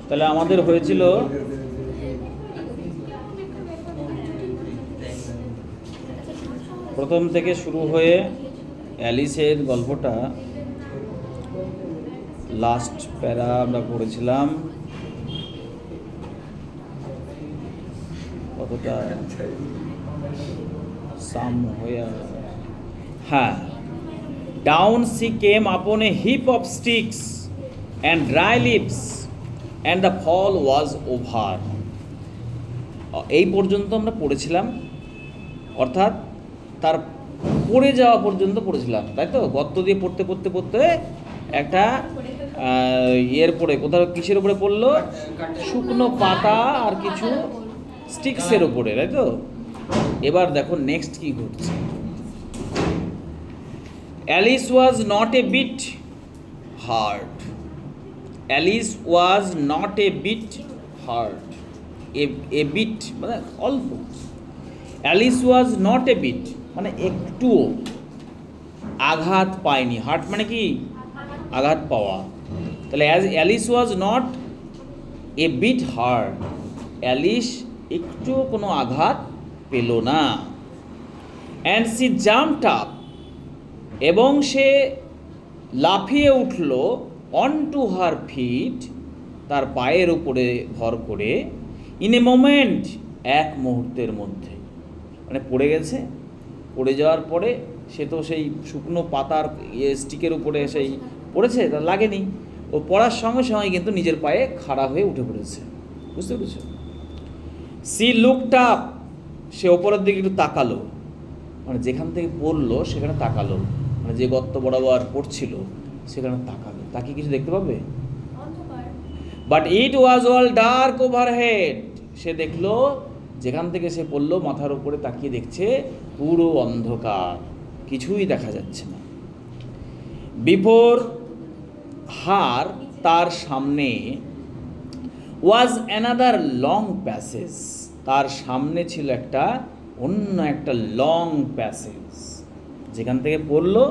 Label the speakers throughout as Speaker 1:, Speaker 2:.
Speaker 1: তাহলে আমাদের হয়েছিল প্রথম থেকে শুরু হয়ে অ্যালিসের গল্পটা লাস্ট প্যারা আমরা পড়েছিলাম কতটা সাম হয়ে হ্যাঁ down she came upon a heap of sticks and dry leaves and the fall was over. এই পর্যন্ত আমরা পড়েছিলাম, অর্থাৎ তার পড়ে যাওয়া পর্যন্ত পড়েছিলাম, তাই তো? গর্ত দিয়ে পড়তে পড়তে পড়তে একটা ইয়ের পরে কোথাও কিসের উপরে পড়লো? শুকনো পাতা আর কিছু স্টিক্সের উপরে, তাই তো? এবার দেখো নেক্সট কি ঘটছে। Alice was not a bit hurt. Alice was not a bit hurt. A bit মানে অল্প। Alice was not a bit মানে একটুও আঘাত পায়নি। হার্ট মানে কি? আঘাত পাওয়া। তাহলে Alice was not a bit hurt, Alice একটুও কোনো আঘাত পেল না। অ্যান্ড সি জাম্পড আপ, এবং সে লাফিয়ে উঠল অন টু হার ফিট, তার পায়ের উপরে ভর করে, ইন এ মোমেন্ট, এক মুহূর্তের মধ্যে। মানে পড়ে গেছে, পড়ে যাওয়ার পরে সে তো সেই শুকনো পাতার স্টিকের উপরে সেই পড়েছে, তার লাগেনি, ও পড়ার সঙ্গে সঙ্গে কিন্তু নিজের পায়ে খাড়া হয়ে উঠে পড়েছে। বুঝতে পেরেছো? সি লুকড আপ, সে ওপরের দিকে একটু তাকালো, মানে যেখান থেকে পড়লো সেখানে তাকালো, মানে যে গর্ত বরাবর পড়ছিল সেখানে তাকালো। তাকে কিছু দেখতে পাবে? But it was all dark overhead, সে দেখলো যেখান থেকে সে পড়লো মাথার উপরে তাকিয়ে দেখছে পুরো অন্ধকার, কিছুই দেখা যাচ্ছে না। বিফোর হার, তার সামনে, ওয়াজ অ্যানাদার লং প্যাসেজ, তার সামনে ছিল একটা অন্য একটা লং প্যাসেজ। যেখান থেকে পড়লো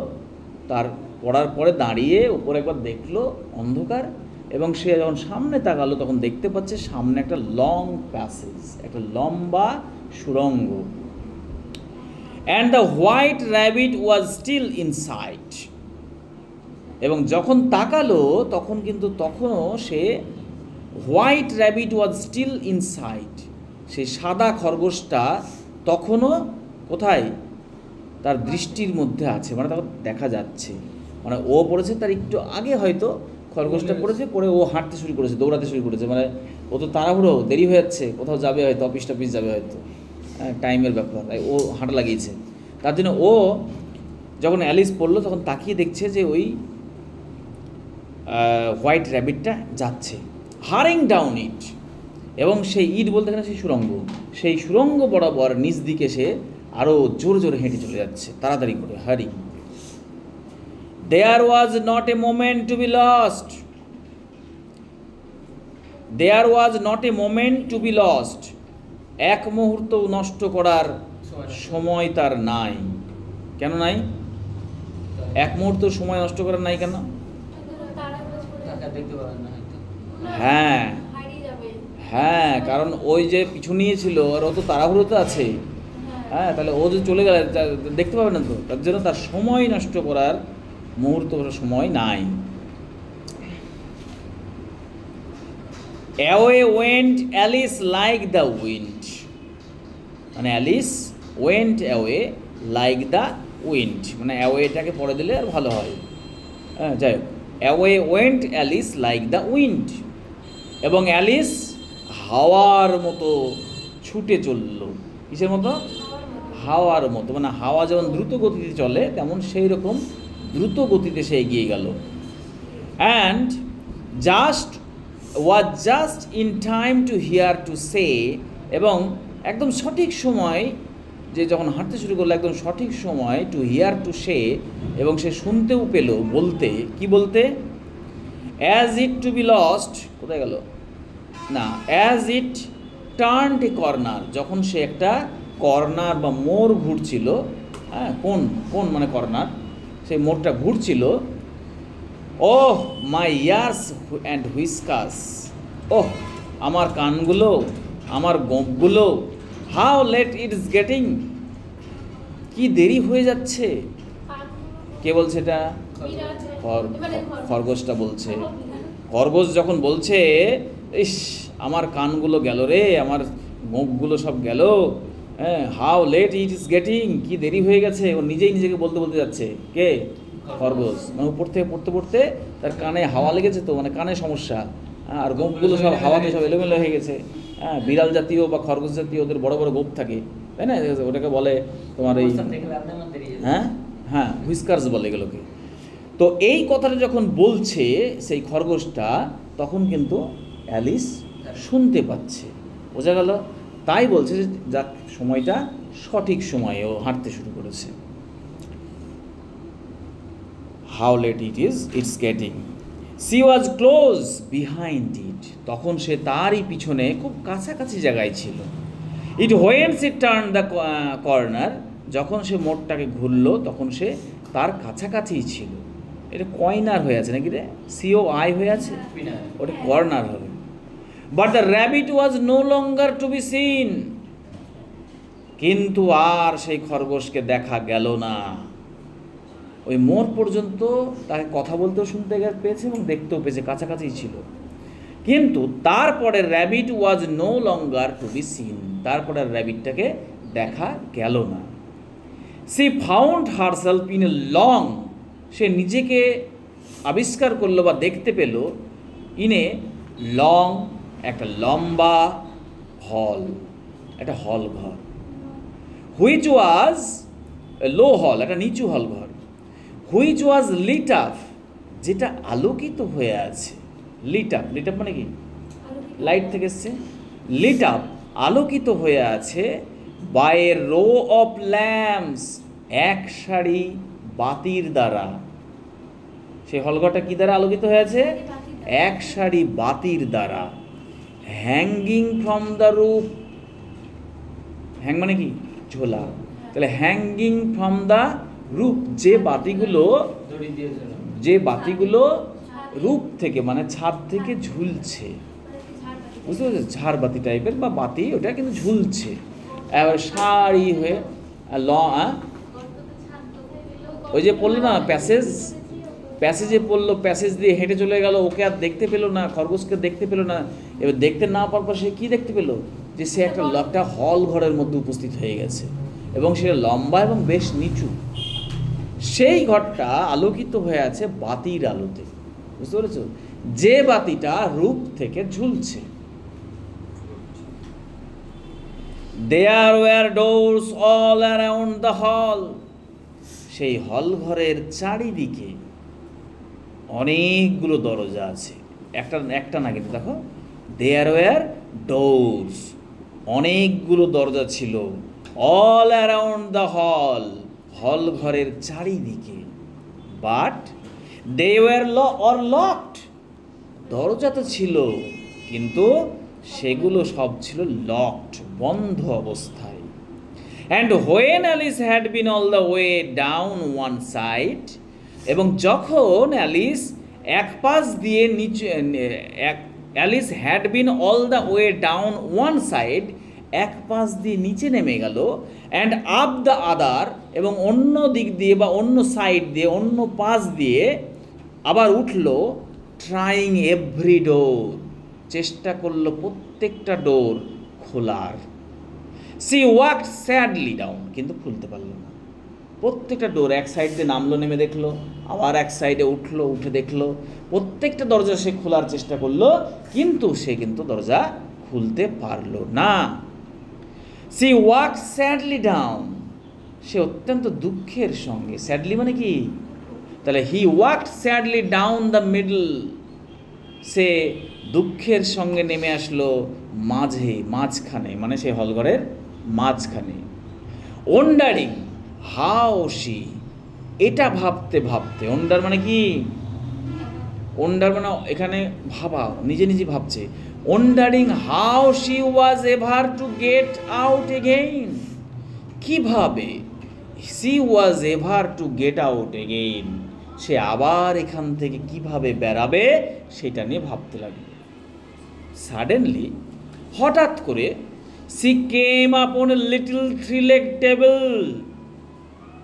Speaker 1: তার পড়ার পরে দাঁড়িয়ে উপরে একবার দেখলো অন্ধকার, এবং সে যখন সামনে তাকালো তখন দেখতে পাচ্ছে সামনে একটা লং প্যাসেজ, একটা লম্বা সুড়ঙ্গ। And the white rabbit was still inside, এবং যখন তাকালো তখন কিন্তু তখনও সে, white rabbit was still inside, সেই সাদা খরগোশটা তখনও কোথায়? তার দৃষ্টির মধ্যে আছে, মানে তখন দেখা যাচ্ছে। মানে ও পড়েছে তার একটু আগে হয়তো খরগোশটা পড়েছে, পরে ও হাঁটতে শুরু করেছে, দৌড়াতে শুরু করেছে, মানে ও তো তাড়াহুড়ো, দেরি হয়ে যাচ্ছে, কোথাও যাবে হয়তো, অফিস টফিস যাবে হয়তো, হ্যাঁ টাইমের ব্যাপার, তাই ও হাঁটা লাগিয়েছে। তার জন্য ও যখন অ্যালিস পড়লো তখন তাকিয়ে দেখছে যে ওই হোয়াইট র্যাবিটটা যাচ্ছে, হারিং ডাউন ইট, এবং সেই ইট বলতে গেলে সেই সুড়ঙ্গ, সেই সুড়ঙ্গ বরাবর নিচ দিকে সে আরও জোরে জোরে হেঁটে চলে যাচ্ছে, তাড়াতাড়ি করে, hurrying. There was not a moment to be lost, there was not a moment to be lost, এক মুহূর্ত নষ্ট করার সময় তার নাই। কেন নাই? এক মুহূর্ত সময় নষ্ট করার নাই কেন? হ্যাঁ হ্যাঁ, কারণ ওই যে পিছু নিয়েছিল আর ও তো তাড়াহুড়োতে আছে, হ্যাঁ, তাহলে ও যদি চলে গেলে দেখতে পাবে না তো, তার জন্য তার সময় নষ্ট করার মুহূর্ত সময় নাই। Away went Alice like the wind, মানে Alice went away like the wind, মানে অ্যাওয়েটাকে পড়ে দিলে আর ভালো হয়, হ্যাঁ যাই হোক। Away went Alice like the wind, এবং অ্যালিস হাওয়ার মতো ছুটে চলল। কিসের মতো? হাওয়ার মতো, মানে হাওয়া যেমন দ্রুত গতিতে চলে তেমন সেই রকম দ্রুত গতিতে সে এগিয়ে গেল। And was just in time to here to say, এবং একদম সঠিক সময়, যে যখন হাঁটতে শুরু করলো একদম সঠিক সময়, টু হিয়ার টু সে, এবং সে শুনতেও পেল, বলতে, কি বলতে? As it to be lost, কোথায় গেল না, as it turned a corner, যখন সে একটা কর্নার বা মোড় ঘুরছিল, হ্যাঁ কোন মানে কর্নার, সেই মোড়টা ঘুরছিল। ওহ মাই ইয়ার্স অ্যান্ড হুইস্কাস, ওহ, আমার কানগুলো, আমার গোঁপগুলো, হাউ লেট ইটস গেটিং, কি দেরি হয়ে যাচ্ছে। কে বলছে এটা? খরগোশটা বলছে। খরগোশ যখন বলছে, ইস আমার কানগুলো গেল রে, আমার গোঁপগুলো সব গেল, হ্যাঁ, how let it is getting, কি দেরি হয়ে গেছে, ও নিজেই নিজেকে বলতে বলতে যাচ্ছে। কে? খরগোশ। মানে উপর থেকে পড়তে পড়তে তার কানে হাওয়া লেগেছে, তো মানে কানে সমস্যা, আর গোঁপগুলো সব হাওয়াতে সব এলোমেলো হয়ে গেছে। হ্যাঁ, বিড়াল জাতীয় বা খরগোশ জাতীয় ওদের বড় বড় গোঁপ থাকে, তাই না? ওটাকে বলে তোমার এই, হ্যাঁ হ্যাঁ, হুইস্কার্স বলে এগুলোকে। তো এই কথাটা যখন বলছে সেই খরগোশটা, তখন কিন্তু অ্যালিস শুনতে পাচ্ছে, বোঝা গেল? তাই বলছে যে যাক, সময়টা সঠিক সময়ে ও হাঁটতে শুরু করেছে। How late it's getting, she was close behind it, তখন সে তারই পিছনে খুব কাছাকাছি জায়গায় ছিল। It when she turn the corner, যখন সে মোড়টাকে ঘুরলো তখন সে তার কাছাকাছিই ছিল। এটা কর্নার হয়ে আছে নাকি রে? সিও আই হয়ে আছে, ওটা কর্নার হবে। But the rabbit was no longer to be seen, কিন্তু আর সেই খরগোশকে দেখা গেল না। ওই মোড় পর্যন্ত তাকে কথা বলতেও শুনতে পেয়েছে এবং দেখতেও পেয়েছে, কাছাকাছিই ছিল। কিন্তু তারপরে rabbit was no longer to be seen, তারপরে র্যাবিটটাকে দেখা গেল না। She found herself in a long, সে নিজেকে আবিষ্কার করলো বা দেখতে পেল ইন এ লং, একটা লম্বা হল, একটা হল ঘর। হুইচ ওয়াজ লো হল, একটা নিচু হল ঘর। হুইচ ওয়াজ লিট আপ, যেটা আলোকিত হয়ে আছে। লিট আপ, লিট আপ মানে কি? লাইট থেকে এসছে। লিট আপ, আলোকিত হয়ে আছে। By a row of lamps, এক সারি বাতির দ্বারা। সেই হলঘরটা কি দ্বারা আলোকিত হয়ে আছে? এক সারি বাতির দ্বারা। Hanging from the roof, hang মানে কি? ঝোলা। তাহলে হ্যাঙ্গিং ফ্রম দ্য রুফ, যে বাতিগুলো রূপ থেকে মানে ছাদ থেকে ঝুলছে, বুঝতে পারছো? ঝাড়বাতি টাইপের বা বাতি, ওটা কিন্তু ঝুলছে এবার সারি হয়ে। ওই যে পড়লো না প্যাসেজে পড়লো, প্যাসেজ দিয়ে হেঁটে চলে গেল, ওকে আর দেখতে পেলো না, খরগোশকে দেখতে পেলো না। এবার দেখতে না পাওয়ার পর সে কী দেখতে পেলো? যে সে একটা হল ঘরের মধ্যে উপস্থিত হয়ে গেছে এবং সেটা লম্বা এবং বেশ নিচু। সেই ঘরটা আলোকিত হয়ে আছে বাতির আলোতে, বুঝতে পেরেছো? যে বাতিটা রূপ থেকে ঝুলছে। There were doors all around the hall, সেই হল ঘরের চারিদিকে অনেকগুলো দরজা আছে, একটা না, কিন্তু দেখো, দেয়ার ওয়্যার ডোরস, অনেকগুলো দরজা ছিল। অল অ্যারাউন্ড দ্য হল ঘরের চারিদিকে। বাট দে ওয়্যার লকড, দরজা তো ছিল কিন্তু সেগুলো সব ছিল লকড, বন্ধ অবস্থায়। And when Alice had been all the way down one side, এবং যখন অ্যালিস এক পাশ দিয়ে নিচে, Alice had been all the way down one side, এক পাশ দিয়ে নিচে নেমে গেল। অ্যান্ড আপ দ্য আদার, এবং অন্য দিক দিয়ে বা অন্য সাইড দিয়ে, অন্য পাশ দিয়ে আবার উঠল। ট্রাইং এভরি ডোর, চেষ্টা করলো প্রত্যেকটা ডোর খোলার। সি ওয়াকড স্যাডলি ডাউন, কিন্তু খুলতে পারলো না। প্রত্যেকটা ডোর এক সাইড দিয়ে নামলো, নেমে দেখলো, আবার এক সাইডে উঠলো, উঠে দেখলো, প্রত্যেকটা দরজা সে খোলার চেষ্টা করলো, কিন্তু সে দরজা খুলতে পারলো না। সি ওয়াকড স্যাডলি ডাউন, সে অত্যন্ত দুঃখের সঙ্গে, স্যাডলি মানে কি? তাহলে he walked sadly down the middle, সে দুঃখের সঙ্গে নেমে আসলো মাঝখানে, মানে সেই হলঘরের মাঝখানে। ওন্ডারিং হাউ শি, এটা ভাবতে ভাবতে, ওন্ডার মানে কি? ওন্ডার মানে এখানে ভাবা, নিজে নিজে ভাবছে। Wondering how she was ever to get out again, কিভাবে she was ever to get out again, সে আবার এখান থেকে কিভাবে বেরাবে সেটা নিয়ে ভাবতে লাগলো। সাডেনলি হঠাৎ করে C came upon a little three leg table,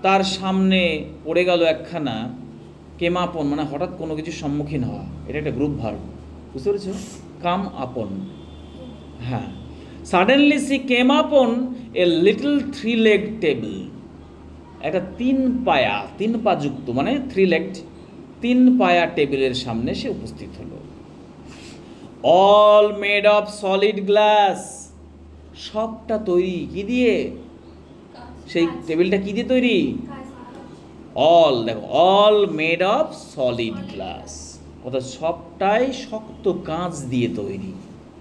Speaker 1: তার সামনে পড়ে গেল একখানা, কেম আপন মানে হঠাৎ কোনো কিছুর সম্মুখীন হওয়া, এটা একটা গ্রুপ ভার্ব, বুঝতে পেরেছ? কাম আপন, হ্যাঁ। Suddenly C came upon a little three leg table, একটা তিন পা যুক্ত মানে থ্রি লেগড, তিন পায়া টেবিলের সামনে সে উপস্থিত হলো। All made of solid glass, সবটা তৈরি কি দিয়ে? সেই টেবিলটা কি দিয়ে তৈরি? অল, দেখো, all made of solid glass, অর্থাৎ সবটাই শক্ত কাঁচ দিয়ে তৈরি,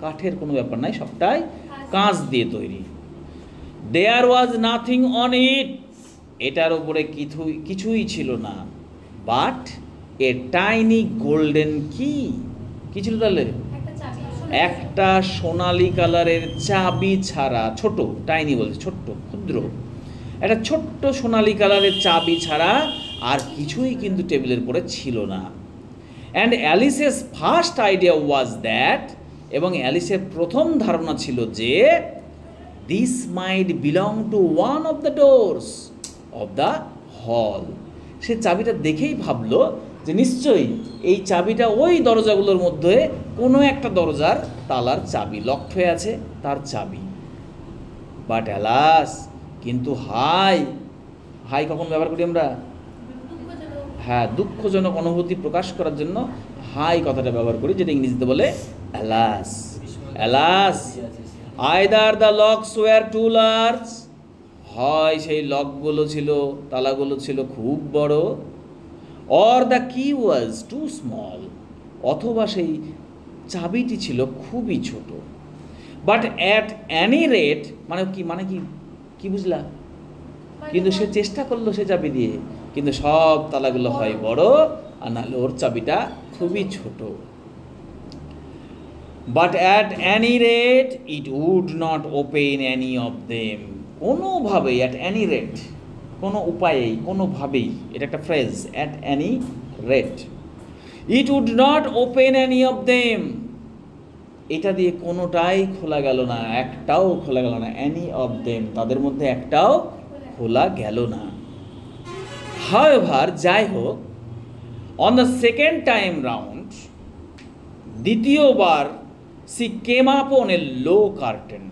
Speaker 1: কাঠের কোনো ব্যাপার নাই, সবটাই কাঁচ দিয়ে তৈরি। দেয়ার ওয়াজ নাথিং অন ইট, এটার উপরে কিছুই ছিল না, বাট এ টাইনি গোল্ডেন কি, কি ছিল তাহলে? একটা সোনালি কালারের চাবি ছাড়া, ছোট, টাইনি বলছে ছোট্ট, ক্ষুদ্র, একটা ছোট্ট সোনালি কালারের চাবি ছাড়া আর কিছুই কিন্তু টেবিলের উপরে ছিল না। And Alice's first idea was that, এবং অ্যালিসের প্রথম ধারণা ছিল যে this might belong to one of the doors of the hall, সে চাবিটা দেখেই ভাবলো যে নিশ্চয়ই এই চাবিটা ওই দরজাগুলোর মধ্যে কোনো একটা দরজার তালার চাবি, লকড হয়ে আছে তার চাবি। বাট অ্যালাস, কিন্তু হাই কখন ব্যবহার করি আমরা? হ্যাঁ, দুঃখজনক অনুভূতি প্রকাশ করার জন্য হাই কথাটা ব্যবহার করি, যেটা ইংরেজিতে বলে alas. Either the locks wire two large, হয় সেই লকগুলো ছিল, তালাগুলো ছিল খুব বড়, অর দ্য কি ওয়াজ টু স্মল, অথবা সেই চাবিটি ছিল খুবই ছোট। বাট অ্যাট অ্যানি রেট, মানে কি বুঝলা? কিন্তু সে চেষ্টা করলো সে চাবি দিয়ে, কিন্তু সব তালাগুলো হয় বড়, আর নাহলে ওর চাবিটা খুবই ছোট। But at any rate it would not open any of them, কোনোভাবেই, অ্যাট অ্যানি রেট, কোনো উপায়েই, কোনোভাবেই, এটা একটা phrase, at any rate, it would not open any of them, এটা দিয়ে কোনোটাই খোলা গেল না, একটাও খোলা গেল না, অ্যানি অফ দেম, তাদের মধ্যে একটাও খোলা গেল না। হাউএভার, যাই হোক, on the second time round, দ্বিতীয়বার, সি কেম আপন এ লো কার্টেন,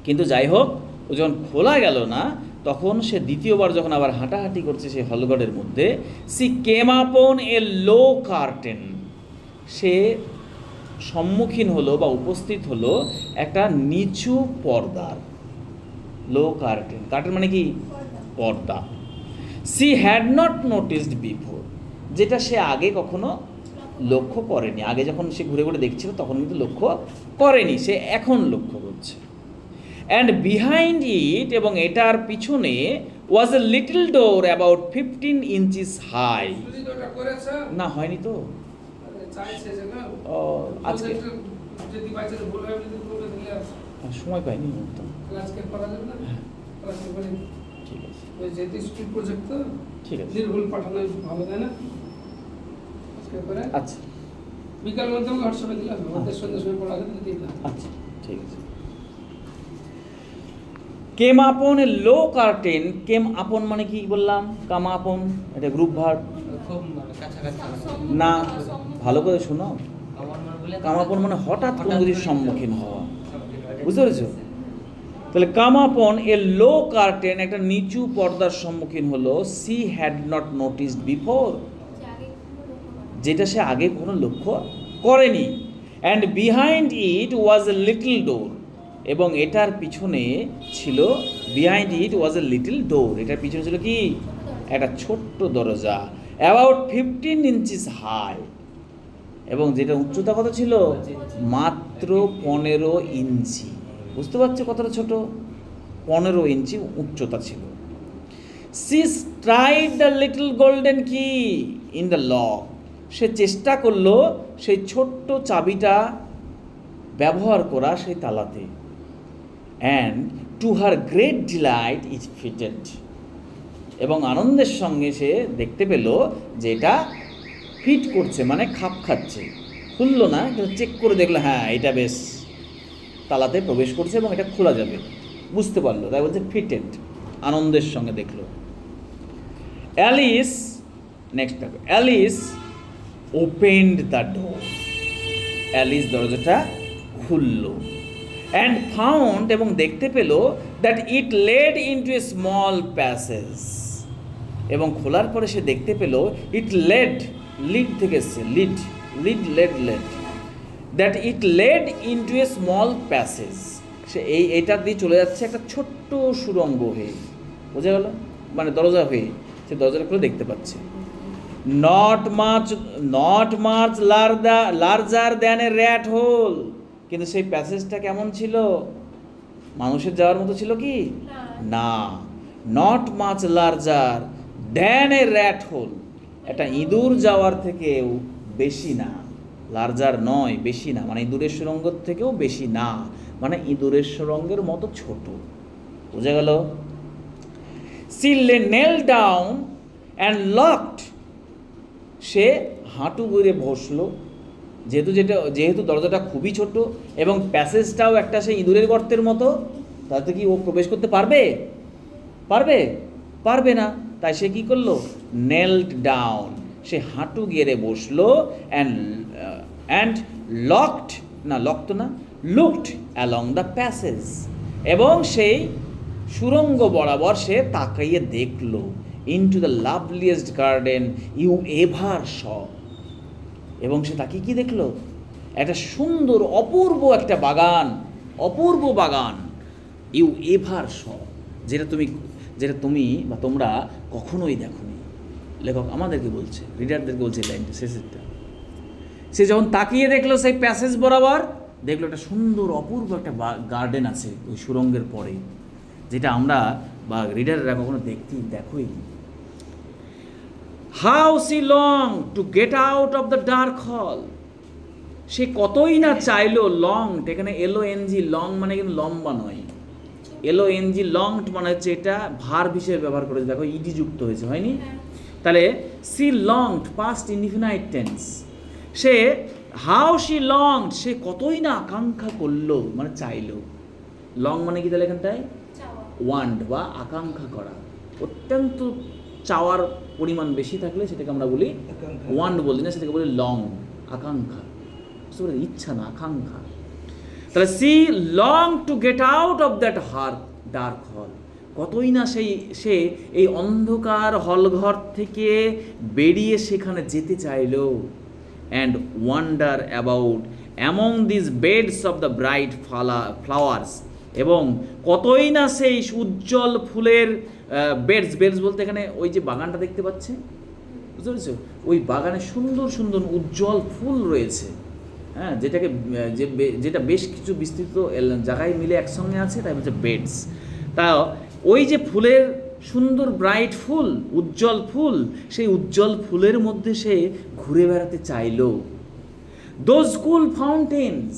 Speaker 1: কিন্তু যাই হোক ও যখন খোলা গেল না, তখন সে দ্বিতীয়বার যখন আবার হাঁটাহাঁটি করছে সেই হলঘরের মধ্যে, সি কেম আপন এ লো কার্টেন, সে সম্মুখীন হলো বা উপস্থিত হলো একটা নিচু পর্দার, লো কার্টেন, কার্টেন মানে কি? পর্দা। C had not noticed before, যেটা সে আগে কখনো লক্ষ্য করেনি, আগে যখন সে ঘুরে ঘুরে দেখছিল তখন কিন্তু লক্ষ্য করেনি, সে এখন লক্ষ্য করছে। অ্যান্ড বিহাইন্ড ইট, এবং এটার পিছনে, was a little door about 15 inches high. না, হয়নি তো, আজকে সময় পাইনি, ঠিক আছে, আচ্ছা, বিকাল মধ্যে হোয়াটসঅ্যাপে দিলাম, আমাদের সন্ধ্যে সময় পড়া দিলাম, আচ্ছা ঠিক আছে। কেম আপন এ লো কার্টেন, কেম আপন মানে কি বললাম? কাম আপন, এটা গ্রুপ ভার্ব না, ভালো করে শোনো। কাম আপন মানে হঠাৎ কোনো কিছুর সম্মুখীন হওয়া, বুঝতে পেরেছো? তাহলে কাম আপন এ লো কার্টেন, একটা নিচু পর্দার সম্মুখীন হলো, she had not noticed before, যেটা সে আগে কোনো লক্ষ্য করেনি। And behind it was a little door, এবং এটার পিছনে ছিল, behind it was a little ডোর, এটার পিছনে ছিল কি? একটা ছোট্ট দরজা, অ্যাবাউট 15 inches হাই, এবং যেটা উচ্চতা কত ছিল? মাত্র 15 ইঞ্চি। বুঝতে পারছো কতটা ছোট? 15 ইঞ্চি উচ্চতা ছিল। She tried the little golden key in the lock, সে চেষ্টা করলো সেই ছোট্ট চাবিটা ব্যবহার করা সেই তালাতে। And to her great delight it fitted, এবং আনন্দের সঙ্গে সে দেখতে পেল যে এটা ফিট করছে, মানে খাপ খাচ্ছে, খুললো না, কিন্তু চেক করে দেখলো হ্যাঁ এটা বেশ তালাতে প্রবেশ করছে এবং এটা খোলা যাবে, বুঝতে পারলো, তাই বলছে ফিটেড, আনন্দের সঙ্গে দেখলো। অ্যালিস, নেক্সট থাকবে, Alice opened the door, Alice দরজাটা খুলল, অ্যান্ড ফাউন্ড, এবং দেখতে পেল, that it led into a small passage, এবং খোলার পরে সে দেখতে পেল, ইট লেড, লিড থেকে এসছে, lead, led, that it led into a small passage, সে এইটা দিয়ে চলে যাচ্ছে একটা ছোট্ট সুড়ঙ্গ হয়ে, বোঝা গেল, মানে দরজা হয়ে, সে দরজাটা খুলে দেখতে পাচ্ছে। Not much larger than a rat hole, কিন্তু সেই প্যাসেজটা কেমন ছিল? মানুষের যাওয়ার মতো ছিল কি না। Not much larger than a rat hole, একটা ইঁদুর যাওয়ার থেকেও বেশি না, লার্জার নয়, বেশি না, মানে ইঁদুরের সুড়ঙ্গ থেকেও বেশি না, মানে ইঁদুরের সুড়ঙ্গের মতো ছোট, বুঝা গেল। She knelt down and looked, সে হাঁটু গড়ে বসলো, যেহেতু দরজাটা খুবই ছোট এবং প্যাসেজটাও একটা সেই ইঁদুরের গর্তের মতো, তাতে কি ও প্রবেশ করতে পারবে না, তাই সে কি করলো? নেলড ডাউন, সে হাঁটু গেড়ে বসলো, and looked along the passage, এবং সেই সুড়ঙ্গ বরাবর সে তাকাইয়ে দেখলো, into the loveliest garden you ever saw, এবং সে তাকিয়ে কি দেখলো? একটা সুন্দর অপূর্ব বাগান, ইউ এভার স, যেটা তুমি বা তোমরা কখনোই দেখোনি। লেখক আমাদেরকে বলছে, রিডারদেরকে বলছে লাইনটা শেষেরটা। সে যখন তাকিয়ে দেখলো সেই প্যাসেজ বরাবর, দেখলো একটা সুন্দর অপূর্ব একটা গার্ডেন আছে ওই সুড়ঙ্গের পরে, যেটা আমরা বা রিডাররা কখনো দেখোই। How she long to get out of the dark hall, সে কতই না চাইলো, লং, এখানে LONG, লং মানে কিন্তু লম্বা নয়, LONG লংড মানে হচ্ছে এটা ভার্ব হিসেবে ব্যবহার করেছে, দেখো ইডি যুক্ত হয়েছে, হয়নি? তাহলে she longed, past indefinite tense, সে হাউ সি লংড, সে কতই না আকাঙ্ক্ষা করলো, মানে চাইলো। লং মানে কি তাহলে এখানটায়? ওয়ান্ট বা আকাঙ্ক্ষা করা, অত্যন্ত চাওয়ার পরিমাণ বেশি থাকলে সেটাকে আমরা বলি ওয়ান্ট, বলি না, সেটাকে বলি লং, আকাঙ্ক্ষা, ইচ্ছা না, আকাঙ্ক্ষা। তাহলে she long to get out of that dark hall, কতই না সে এই অন্ধকার হলঘর থেকে বেরিয়ে সেখানে যেতে চাইল। And wonder about among this beds of the bright flowers, এবং কতই না সেই উজ্জ্বল ফুলের বেডস বলতে এখানে ওই যে বাগানটা দেখতে পাচ্ছে, বুঝতে পেরেছো? ওই বাগানে সুন্দর সুন্দর উজ্জ্বল ফুল রয়েছে, হ্যাঁ, যেটা বেশ কিছু বিস্তৃত জায়গায় মিলে একসঙ্গে আছে, তাই বলছে বেডস। তা ওই যে ফুলের সুন্দর ব্রাইট ফুল, উজ্জ্বল ফুল, সেই উজ্জ্বল ফুলের মধ্যে সে ঘুরে বেড়াতে চাইল। দোজ কুল ফাউন্টেন্স,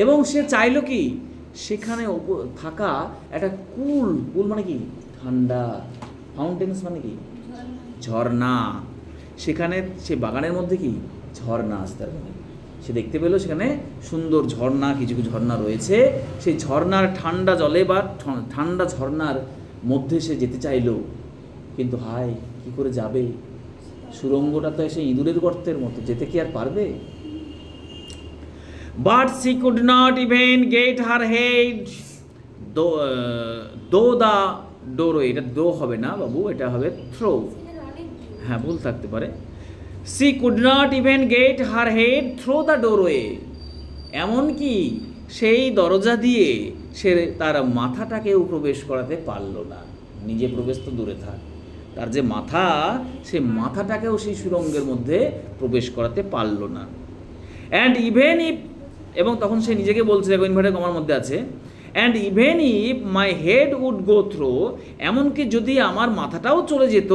Speaker 1: এবং সে চাইল কি সেখানে থাকা একটা কুল মানে কি ঠান্ডা, ফাউন্টেন্স মানে কি ঝর্ণা, সেখানে সে বাগানের মধ্যে কি ঝর্ণা আসতে পারে, সে দেখতে পেলো সেখানে সুন্দর ঝর্ণা, কিছু ঝর্ণা রয়েছে, সেই ঝর্ণার ঠান্ডা জলে বা ঠান্ডা ঝর্ণার মধ্যে সে যেতে চাইলো, কিন্তু হায় কি করে যাবে? সুড়ঙ্গটা তো এসে ইঁদুরের গর্তের মতো, যেতে কি আর পারবে? But she could not even get her head though the doorway, এটা দো হবে না বাবু, এটা হবে থ্রো, হ্যাঁ ভুল থাকতে পারে। She could not even get her head through the doorway, এমনকি সেই দরজা দিয়ে সে তার মাথাটাকেও প্রবেশ করাতে পারল না, নিজে প্রবেশ তো দূরে থাক, তার যে মাথা, সেই মাথাটাকেও সেই সুড়ঙ্গের মধ্যে প্রবেশ করাতে পারল না। অ্যান্ড ইভেন ইফ, এবং তখন সে নিজেকে বলছে, দেখো ইনভার্টেড কমার মধ্যে আছে, and even if my head would go through, এমনকি যদি আমার মাথাটাও চলে যেত,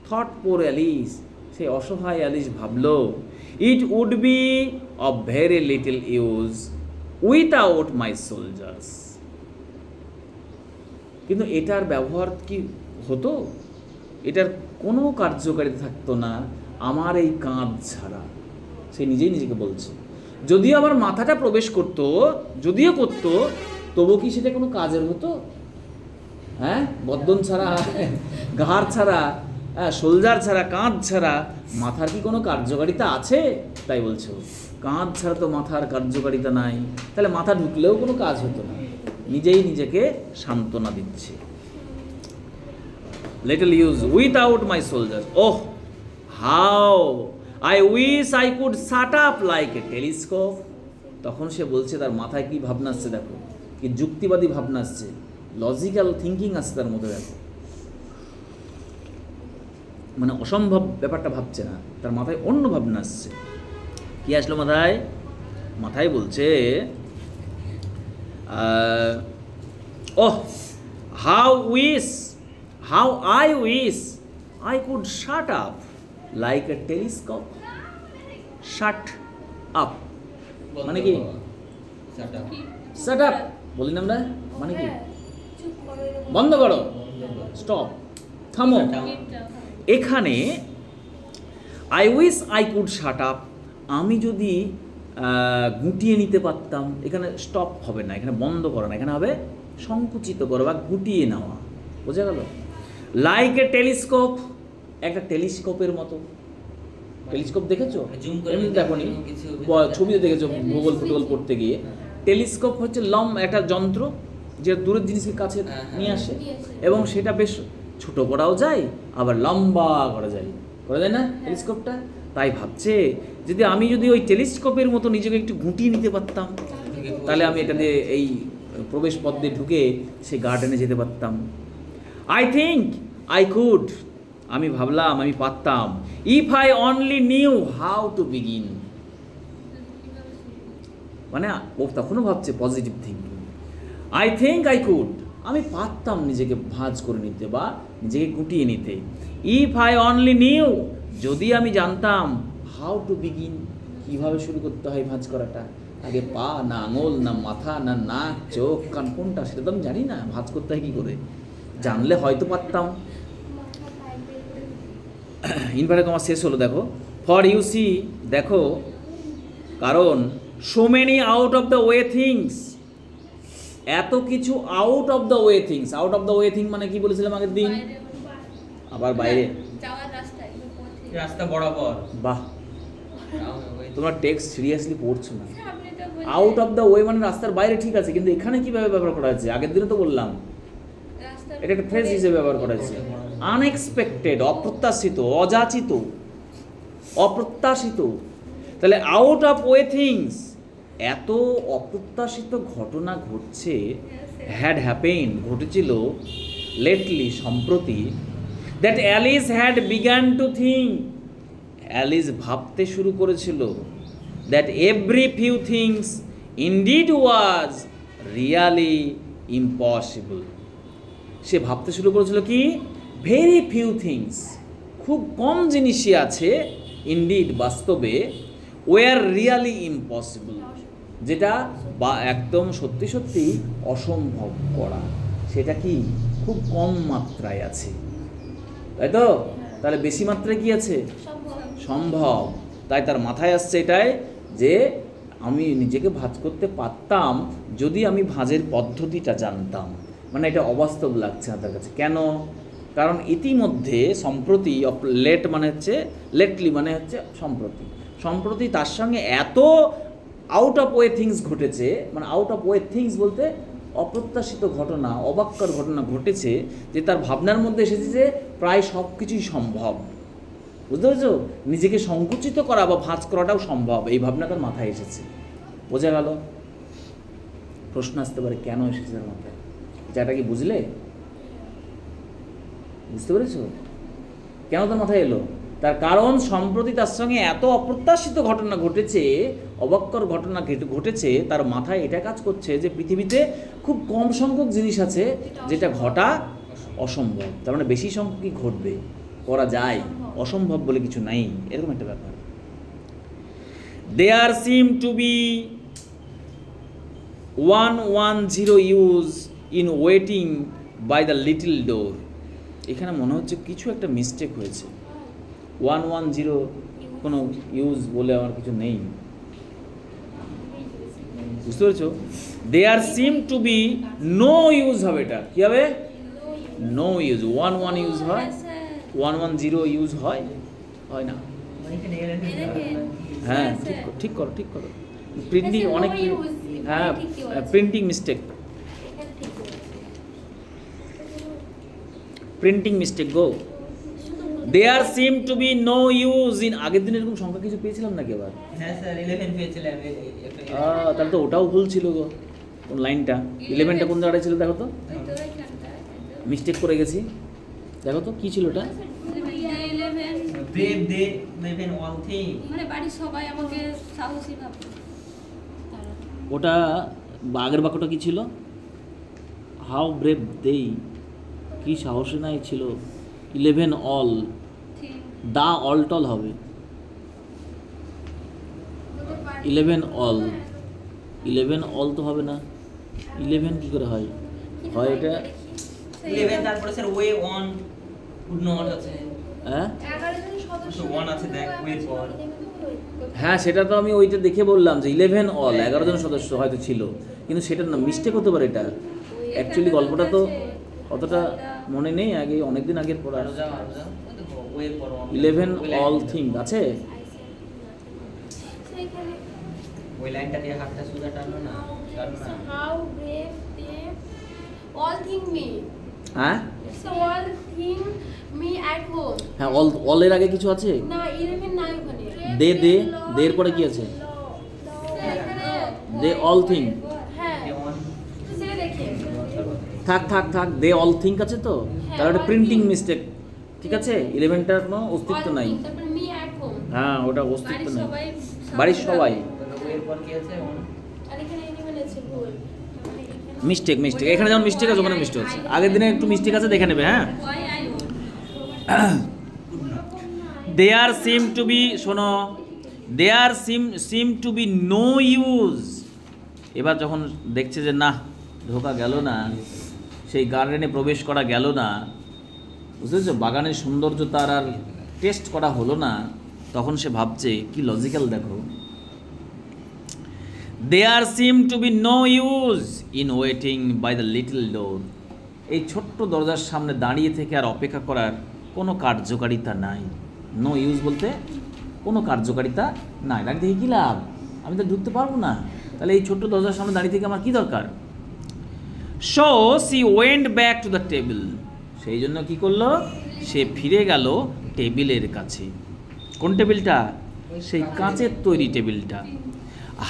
Speaker 1: থট পোর অ্যালিস, সে অসহায় অ্যালিস ভাবল, it would be of very little use without my soldiers, কিন্তু এটার ব্যবহার কি হতো, এটার কোনো কার্যকারিতা থাকতো না আমার এই কাঁধ ছাড়া, সে নিজেই নিজেকে বলছে। যদিও আবার মাথাটা প্রবেশ করতো, যদিও করতো, তবু কি সেটা কোনো কাজের হতো? হ্যাঁ, গর্দন ছাড়া, ঘাড় ছাড়া, শোলজার ছাড়া, কাঁধ ছাড়া মাথার কি কোনো কার্যকারিতা আছে? তাই বলছো কাঁধ ছাড়া তো মাথার কার্যকারিতা নাই, তাহলে মাথা ঢুকলেও কোনো কাজ হতো না। নিজেই নিজেকে সান্ত্বনা দিচ্ছে। Little use without my soldier, oh how I wish I could shut up like a telescope. তখন সে বলছে, তার মাথায় কি ভাবনা আসছে দেখো, কি যুক্তিবাদী ভাবনা আসছে, লজিক্যাল থিঙ্কিং আসছে তার মধ্যে দেখো, মানে অসম্ভব ব্যাপারটা ভাবছে না, তার মাথায় অন্য ভাবনা আসছে। কি আসলো মাথায়? মাথায় বলছে, oh how I wish I could shut up like a telescope. Shut up মানে কি? শাট আপ বলি না আমরা, মানে কি? বন্ধ করো, স্টপ, থামো। এখানে I wish I could shut up, আমি যদি গুটিয়ে নিতে পারতাম, এখানে স্টপ হবে না, এখানে বন্ধ করা না, এখানে হবে সংকুচিত করা বা গুটিয়ে নেওয়া। বোঝা গেল? লাইক এ টেলিস্কোপ, একটা টেলিস্কোপের মতো। টেলিস্কোপ দেখেছো? এমনি দেখো নি, ছবিতে দেখেছো ভূগোল ফুটবল পড়তে গিয়ে। টেলিস্কোপ হচ্ছে একটা যন্ত্র যে দূরের জিনিসকে কাছে নিয়ে আসে, এবং সেটা বেশ ছোট করাও যায়, আবার লম্বা করা যায় না টেলিস্কোপটা? তাই ভাবছে যদি আমি ওই টেলিস্কোপের মতো নিজেকে একটু গুটিয়ে নিতে পারতাম, তাহলে আমি এটা দিয়ে এই প্রবেশ পথ দিয়ে ঢুকে সেই গার্ডেনে যেতে পারতাম। আই থিঙ্ক আই কুড, আমি ভাবলাম আমি পারতাম। If I only new how to begin, মানে ও তখনও ভাবছে positive thinking. I think I could, আমি পারতাম নিজেকে ভাঁজ করে নিতে বা নিজেকে গুটিয়ে নিতে। ইফ আই অনলি নিউ, যদি আমি জানতাম, হাউ টু বিগিন, কীভাবে শুরু করতে হয় ভাঁজ করাটা, আগে পা না আঙুল না মাথা না নাক চোখ কান কোনটা সেটা তো আমি জানি না, ভাঁজ করতে হয় কী করে, জানলে হয়তো পারতাম। ইনভার্টেড কমা শেষ হলো দেখো, ফর ইউ সি, দেখো কারণ so many out of the way things, এত কিছু out of the way things. Out of the way thing মানে কি বলেছিলাম আগের দিন? আবার বাইরে রাস্তা বরাবর। বাহ, তোমরা টেক্সট সিরিয়াসলি পড়ছো না। আউট অফ দ্য ওয়ে মানে রাস্তার বাইরে, ঠিক আছে, কিন্তু এখানে কিভাবে ব্যবহার করা হচ্ছে? আগের দিনে তো বললাম এটা একটা ফ্রেজ হিসেবে ব্যবহার করা হচ্ছে। আনএক্সপেক্টেড, অপ্রত্যাশিত, অযাচিত, অপ্রত্যাশিত। তাহলে আউট অফ ওয়ে থিংস, এত অপ্রত্যাশিত ঘটনা ঘটছে, হ্যাড হ্যাপেন, ঘটেছিল, লেটলি, সম্প্রতি, that Alice had begun to think, Alice ভাবতে শুরু করেছিল, that every few things indeed was really impossible. সে ভাবতে শুরু করেছিল কি? ভেরি ফিউ থিংস, খুব কম জিনিসই আছে, ইনডিড বাস্তবে, ওয়ার রিয়ালি ইম্পসিবল, যেটা বা একদম সত্যি সত্যি অসম্ভব করা, সেটা কি খুব কম মাত্রায় আছে, তাই তো? তাহলে বেশি মাত্রায় কি আছে? সম্ভব। তাই তার মাথায় আসছে এটাই যে আমি নিজেকে ভাঁজ করতে পারতাম যদি আমি ভাঁজের পদ্ধতিটা জানতাম। মানে এটা অবাস্তব লাগছে না তার কাছে। কেন? কারণ ইতিমধ্যে সম্প্রতি, লেট মানে হচ্ছে, লেটলি মানে হচ্ছে সম্প্রতি, সম্প্রতি তার সঙ্গে এত আউট অফ ওয়ে থিংস ঘটেছে, মানে আউট অফ ওয়ে থিংস বলতে অপ্রত্যাশিত ঘটনা, অবাক্যর ঘটনা ঘটেছে, যে তার ভাবনার মধ্যে এসেছে যে প্রায় সব কিছুই সম্ভব। বুঝতে পেরেছো? নিজেকে সংকুচিত করা বা ভাঁজ করাটাও সম্ভব, এই ভাবনা তার মাথায় এসেছে। বোঝা গেল? প্রশ্ন আসতে পারে কেন এসেছে তার মাথায়, যেটা কি বুঝলে? বুঝতে পেরেছো কেন তার মাথায় এলো? তার কারণ সম্প্রতি তার সঙ্গে এত অপ্রত্যাশিত ঘটনা ঘটেছে, অবাক্যর ঘটনা ঘটেছে, তার মাথায় এটা কাজ করছে যে পৃথিবীতে খুব কম সংখ্যক জিনিস আছে যেটা ঘটা অসম্ভব। তার মানে বেশি সংখ্যকই ঘটবে, করা যায়, অসম্ভব বলে কিছু নাই, এরকম একটা ব্যাপার। There seem to be 110 use in waiting by the little door. এখানে মনে হচ্ছে কিছু একটা মিস্টেক হয়েছে। 110 কোনো ইউজ বলে আমার কিছু নেই, বুঝতে পেরেছো? দেয়ার seem to be no use হবে, এটা কি হবে? No use. 1 ইউজ হয়, 110 ইউজ হয়, হয় না? হ্যাঁ, ঠিক করো, ঠিক করো। প্রিন্টিং অনেক, হ্যাঁ প্রিন্টিং মিস্টেক, প্রিন্টিং মিস্টেক গো। There seem to be no use in, আগের দিন এরকম সংখ্যা কিছু পেয়েছিলাম নাকি এবার?
Speaker 2: হ্যাঁ স্যার 11 পেয়েছিলাম।
Speaker 1: তাহলে তো ওটাও ভুল ছিল গো, কোন লাইনটা? 11টা কোন জায়গায় ছিল দেখো তো, মিস্টেক করে গেছি, দেখো তো কি ছিল ওটা?
Speaker 2: Brave they live all thing,
Speaker 3: মানে বাড়ির সবাই আমাকে সাহসী ভাবে।
Speaker 1: ওটা আগের বাক্যটা কি ছিল? হাউ ব্রেভ দে, কি সাহসী নাই ছিল। 11 অল, দা অল টল হবে 11 অল, 11 অল তো হবে না, 11 কি করে হয়? হয় এটা
Speaker 2: 11 তারপরে sir way on good not আছে,
Speaker 1: হ্যাঁ
Speaker 3: 11 জন সদস্য
Speaker 2: ওয়ান আছে দেখ ওয়ে পর।
Speaker 1: হ্যাঁ সেটা তো আমি ওইটা দেখে বললাম যে 11 অল, 11 জন সদস্য হয়তো ছিল, কিন্তু সেটা না, মিস্টেক হতে পারে এটা। অ্যাকচুয়ালি গল্পটা তো অতটা মনে নেই, আগে অনেকদিন আগের পড়া।
Speaker 2: আরো যাও ওয়ে পর
Speaker 1: 11 অল থিং আছে,
Speaker 2: ওই লাইনটা দিয়ে হাতটা সোজা টানো না, টানো না।
Speaker 3: How brave they all think me,
Speaker 1: হ্যাঁ
Speaker 3: it's all think me at home.
Speaker 1: হ্যাঁ অল, অলের আগে কিছু আছে?
Speaker 3: না 11 নাই ওখানে।
Speaker 1: দে দে, দের পরে কি আছে? দে অল থিং,
Speaker 3: হ্যাঁ
Speaker 2: দে অন
Speaker 3: তো সেটা দেখে
Speaker 1: থাক থাক থাক, দে অল থিঙ্ক আছে তো, তাহলে ওটা প্রিন্টিং মিস্টেক, ঠিক আছে? 11টার কোনো অস্তিত্ব নাই,
Speaker 3: তারপর মি অ্যাট হোম,
Speaker 1: হ্যাঁ ওটা অস্তিত্ব
Speaker 3: বাড়ির
Speaker 1: নেই,
Speaker 3: সবাই,
Speaker 1: বাড়ির সবাই।
Speaker 2: ওয়ে পর কি আছে অন,
Speaker 3: আর এখানে এনিমেল আছে ভুল,
Speaker 1: মিস্টেক, মিস্টেক এখানে যেমন মিস্টেক আছে ওখানে মিস্টেক আছে, আগের দিনে একটু মিস্টেক আছে দেখে নেবে, হ্যাঁ।
Speaker 3: Why I
Speaker 1: there seem to be, শোনো, there seem to be no use. এবার যখন দেখছে যে না ঢোকা গেল না, সেই গার্ডেনে প্রবেশ করা গেল না, বুঝতেছো, বাগানের সৌন্দর্য তার আর টেস্ট করা হলো না, তখন সে ভাবছে কি লজিক্যাল দেখো, there seem to be no use in waiting by the little door. এই ছোট্ট দরজার সামনে দাঁড়িয়ে থেকে আর অপেক্ষা করার কোনো কার্যকারিতা নাই। নো ইউজ বলতে কোনো কার্যকারিতা নাই, দাঁড়িয়ে থেকে কী লাভ, আমি তো ঢুকতে পারবো না, তাহলে এই ছোট্ট দরজার সামনে দাঁড়িয়ে থেকে আমার কী দরকার? So she went back to the table, সেই জন্য কী করলো, সে ফিরে গেল টেবিলের কাছে। কোন টেবিলটা? সেই কাঁচের তৈরি টেবিলটা।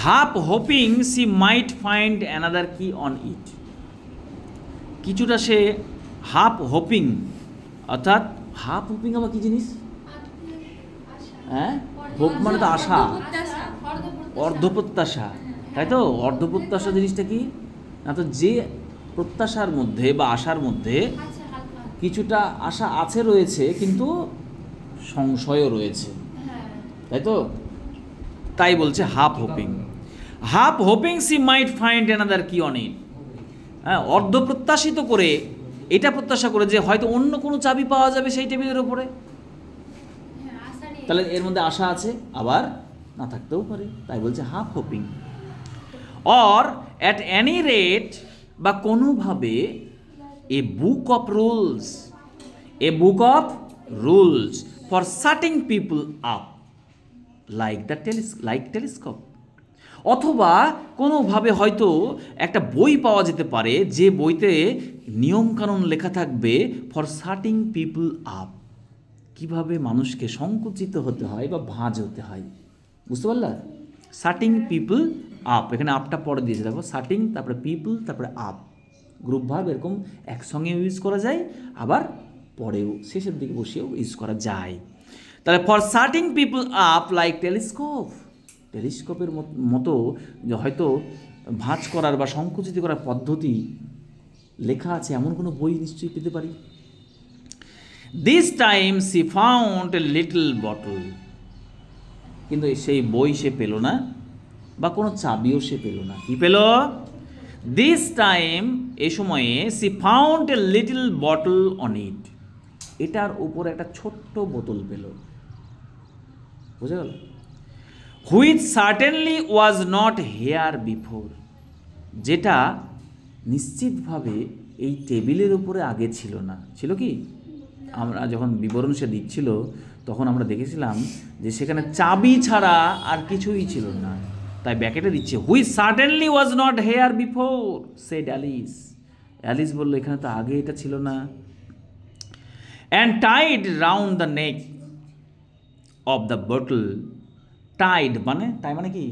Speaker 1: হাফ হোপিং সি মাইট ফাইন্ড অ্যানাদার কি অন ইট, কিছুটা সে হাফ হোপিং, অর্থাৎ হাফ হোপিং আবার কী জিনিস? হ্যাঁ হোপ মানে তো আশা, অর্ধপ্রত্যাশা, তাই তো? অর্ধপ্রত্যাশা জিনিসটা কি না, তো যে প্রত্যাশার মধ্যে বা আশার মধ্যে কিছুটা আশা আছে রয়েছে, কিন্তু সংশয়ও রয়েছে, তাই তো? তাই বলছে half hoping. Half hoping C মাইট ফাইন্ড অ্যানাদার কি অন ইট, হ্যাঁ অর্ধপ্রত্যাশিত করে, এটা প্রত্যাশা করে যে হয়তো অন্য কোনো চাবি পাওয়া যাবে সেই টেবিলের ওপরে, তাহলে এর মধ্যে আশা আছে, আবার না থাকতেও পারে, তাই বলছে half hoping. Or at any rate, বা কোনোভাবে a book of rules, a book of rules for shutting people up like telescope, অথবা কোনোভাবে হয়তো একটা বই পাওয়া যেতে পারে, যে বইতে নিয়মকানুন লেখা থাকবে ফর শাটিং পিপল আপ, কীভাবে মানুষকে সংকুচিত হতে হয় বা ভাঁজ হতে হয়, বুঝতে পারলা? শাটিং পিপল আপ, এখানে আপটা পরে দিয়েছে দেখো, শাটিং তারপরে পিপল তারপরে আপ, গ্রুপ ভার্ব এরকম একসঙ্গে ইউজ করা যায়, আবার পরেও শেষের দিকে বসেও ইউজ করা যায়। তাহলে for shutting people up like telescope, টেলিস্কোপের মতো যে হয়তো ভাঁজ করার বা সংকুচিত করার পদ্ধতি লেখা আছে, এমন কোনো বই নিশ্চয়ই পেতে পারি। This time she found a little bottle, কিন্তু সেই বই সে পেল না, বা কোনো চাবিও সে পেল না। কি পেল? দিস টাইম, এই সময়ে, she found a little bottle on it, এটার উপর একটা ছোট্ট বোতল পেল। বুঝে গেল? Which certainly was not here before, যেটা নিশ্চিতভাবে এই টেবিলের উপরে আগে ছিল না। ছিল কি? আমরা যখন বিবরণ সে দিচ্ছিল তখন আমরা দেখেছিলাম যে সেখানে চাবি ছাড়া আর কিছুই ছিল না, তাই ব্যাকেটে দিচ্ছে which certainly was not here before said Alice. Alice বললো এখানে তো আগে এটা ছিল না। And tied round the neck of the bottle, tied মানে টাই মানে কি?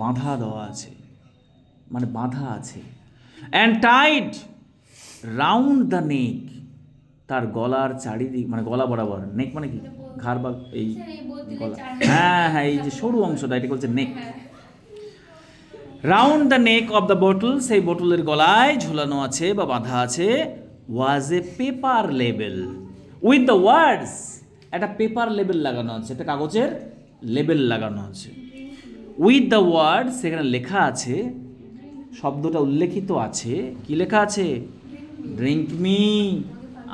Speaker 1: বাঁধা দেওয়া আছে, মানে বাঁধা আছে। And tied round the neck, তার গলার চারিদিক মানে গলা বরাবর, নেক মানে কি? ঘাড় বা এই গলা, হ্যাঁ হ্যাঁ, এই যে সরু অংশটা এটা বলছে neck. Round the neck of the bottle, সেই বোটলের গলায় ঝুলানো আছে বা বাঁধা আছে was a paper label with the words, একটা পেপার লেবেল লাগানো আছে, একটা কাগজের লেবেল লাগানো আছে। উইথ দ্য ওয়ার্ডস, সেখানে লেখা আছে, শব্দটা উল্লেখিত আছে, কি লেখা আছে? ড্রিঙ্ক মি,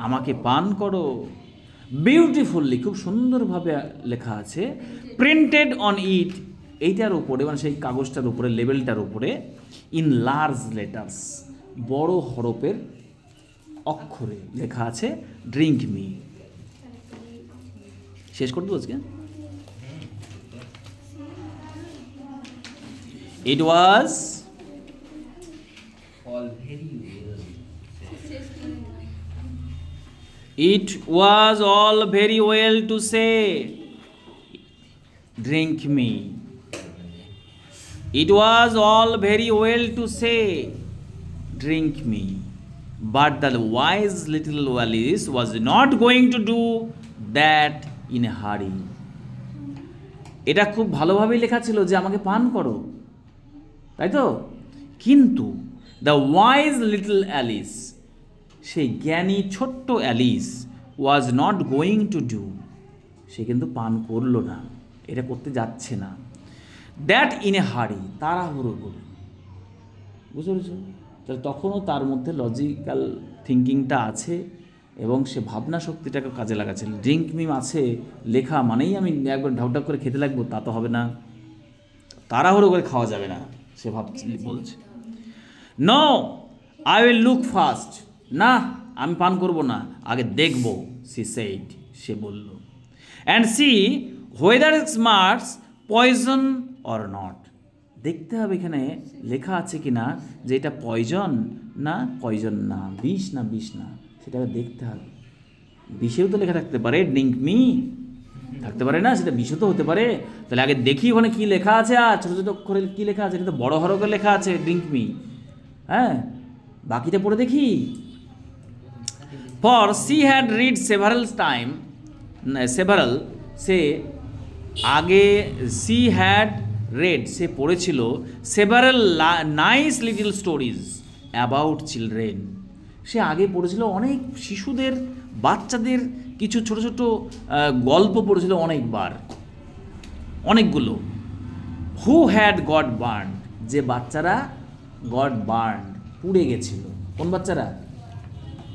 Speaker 1: আমাকে পান করো। বিউটিফুল্লি, খুব সুন্দরভাবে লেখা আছে। প্রিন্টেড অন ইট, এইটার উপরে মানে সেই কাগজটার উপরে, লেবেলটার উপরে, ইন লার্জ লেটার্স, বড় হরফের অক্ষরে লেখা আছে ড্রিঙ্ক মি। শেষ করতে আজকে। ইট ওয়াজ
Speaker 2: all very well.
Speaker 1: It was all very well to say, drink me. It was all very well to say, drink me. But the wise little Alice was not going to do that in a hurry. এটা খুব ভালোভাবেই লেখা ছিল যে আমাকে পান করো, তাই তো? কিন্তু দ্য ওয়াইজ লিটল অ্যালিস, সেই জ্ঞানী ছোট্ট Alice, was not going to do, সে কিন্তু পান করলো না, এটা করতে যাচ্ছে না। দ্যাট ইন এ হারি, তাড়াহুড়ো করে। বুঝতে পেরেছ? তাহলে তখনও তার মধ্যে লজিক্যাল থিঙ্কিংটা আছে এবং সে ভাবনা শক্তিটাকে কাজে লাগাচ্ছে। ড্রিঙ্ক মিম আছে লেখা মানেই আমি একবার ঢাক করে খেতে লাগবো, তা তো হবে না, তাড়াহুড়ো করে খাওয়া যাবে না, সে বলছে। No, I will look first, না আমি পান করব না, আগে দেখব, সি সেইড, সে বলল। And see whether it smarts poison or not, দেখতে হবে এখানে লেখা আছে কি না যে এটা পয়জন না পয়জন না, বিষ না বিষ না, সেটাকে দেখতে হবে। বিষেও তো লেখা থাকতে পারে, ড্রিঙ্ক মি থাকতে পারে না, সেটা বিষও তো হতে পারে। তাহলে আগে দেখি ওখানে কী লেখা আছে, আর ছোটো ছোটো অক্ষরে কী লেখা আছে, এটা তো বড় হরফে লেখা আছে ড্রিঙ্ক মি, হ্যাঁ বাকিটা পড়ে দেখি। For she had read several time, several, সে আগে সি হ্যাড রেড, সে পড়েছিল several nice little stories about children, সে আগে পড়েছিল অনেক শিশুদের, বাচ্চাদের কিছু ছোট ছোট গল্প পড়েছিল অনেকবার, অনেকগুলো। হু হ্যাড গট বার্ন, যে বাচ্চারা গট বার্ন, পুড়ে গেছিল। কোন বাচ্চারা?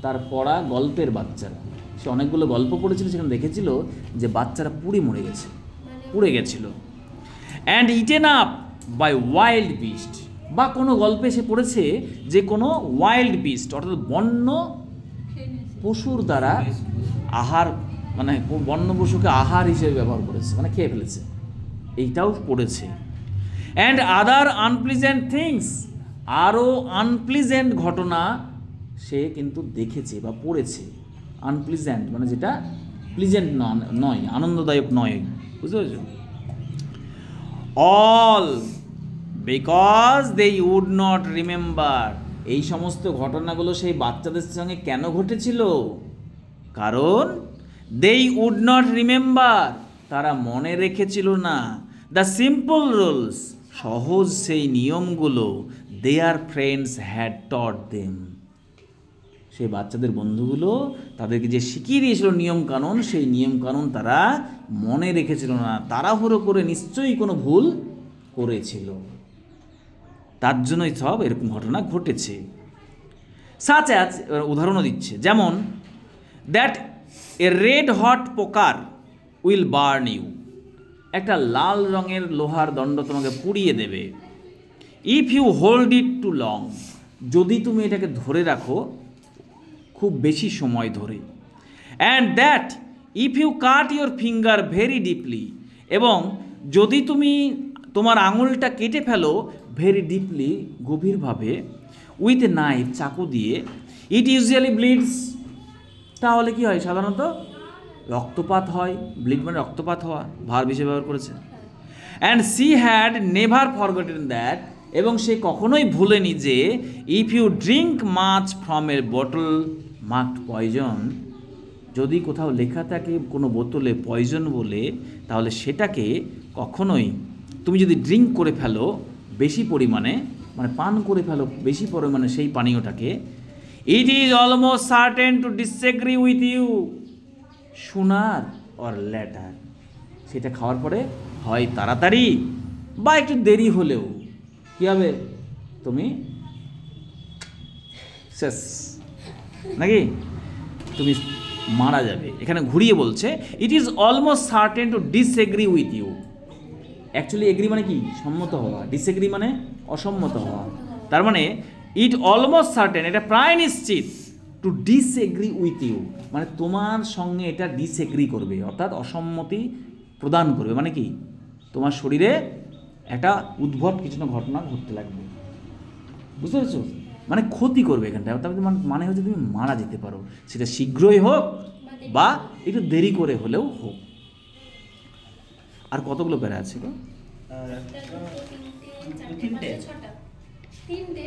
Speaker 1: তার পড়া গল্পের বাচ্চারা। সে অনেকগুলো গল্প পড়েছিল, সেখানে দেখেছিল যে বাচ্চারা পুড়ে মরে গেছে, পুড়ে গেছিল। And eaten up by wild beast, বা কোনো গল্পে সে পড়েছে যে কোনো ওয়াইল্ড বিস্ট অর্থাৎ বন্য পশুর দ্বারা আহার, মানে বন্য পশুকে আহার হিসেবে ব্যবহার করেছে, মানে খেয়ে ফেলেছে, এইটাও পড়েছে। অ্যান্ড আদার আনপ্লিজেন্ট থিংস, আরও আনপ্লিজেন্ট ঘটনা সে কিন্তু দেখেছে বা পড়েছে। আনপ্লিজেন্ট মানে যেটা প্লিজেন্ট নয়, আনন্দদায়ক নয়, বুঝতে পেরেছ? All because they would not remember, এই সমস্ত ঘটনাগুলো সেই বাচ্চাদের সঙ্গে কেন ঘটেছিল? কারণ দে উড নট রিমেম্বার, তারা মনে রেখেছিল না। দ্য সিম্পল রুলস, সহজ সেই নিয়মগুলো their friends had taught them, সেই বাচ্চাদের বন্ধুগুলো তাদেরকে যে শিখিয়ে দিয়েছিল নিয়মকানুন, সেই নিয়মকানুন তারা মনে রেখেছিল না, তাড়াহুড়ো করে নিশ্চয়ই কোনো ভুল করেছিল, তার জন্যই সব এরকম ঘটনা ঘটেছে। সাচ অ্যাজ, উদাহরণও দিচ্ছে, যেমন that a red hot poker will burn you, একটা লাল রঙের লোহার দণ্ড তোমাকে পুড়িয়ে দেবে। If you hold it too long, যদি তুমি এটাকে ধরে রাখো খুব বেশি সময় ধরে। And that if you cut your finger very deeply, এবং যদি তুমি তোমার আঙুলটা কেটে ফেলো ভেরি ডিপলি, গভীরভাবে, উইথ এ নাইফ, চাকু দিয়ে, ইট ইউজুয়ালি ব্লিডস, তাহলে কি হয় সাধারণত রক্তপাত হয়। ব্লিড মানে রক্তপাত হওয়া, ভার হিসেবে ব্যবহার করেছে। And she had never forgotten that, এবং সে কখনোই ভুলেনি যে if you drink much from a bottle marked poison, যদি কোথাও লেখা থাকে কোনো বোতলে পয়জন বলে, তাহলে সেটাকে কখনোই তুমি যদি ড্রিঙ্ক করে ফেলো বেশি পরিমাণে, মানে পান করে ফেলো বেশি পরিমাণে সেই পানীয়টাকে, it is almost certain to disagree with you sooner or later, সেটা খাওয়ার পরে হয় তাড়াতাড়ি বা একটু দেরি হলেও কী হবে, তুমি শেষ, নাকি তুমি মারা যাবে। এখানে ঘুরিয়ে বলছে it is almost certain to disagree with you. Actually agree মানে কি, সম্মত হওয়া, ডিসএগ্রি মানে অসম্মত হওয়া। তার মানে ইট অলমোস্ট সার্টেন, এটা প্রায় নিশ্চিত, টু ডিসএগ্রি উইথ ইউ মানে তোমার সঙ্গে এটা ডিসএগ্রি করবে, অর্থাৎ অসম্মতি প্রদান করবে। মানে কি, তোমার শরীরে একটা উদ্ভট কিছু না ঘটনা ঘটতে লাগবে, বুঝতে পেরেছো? মানে ক্ষতি করবে এখানটায়, অর্থাৎ মানে হচ্ছে তুমি মারা যেতে পারো, সেটা শীঘ্রই হোক বা একটু দেরি করে হলেও হোক। আর কতগুলো প্যারা আছে গো?
Speaker 3: তিনটে, চারটে, পাঁচটা, ছটা, তিনটে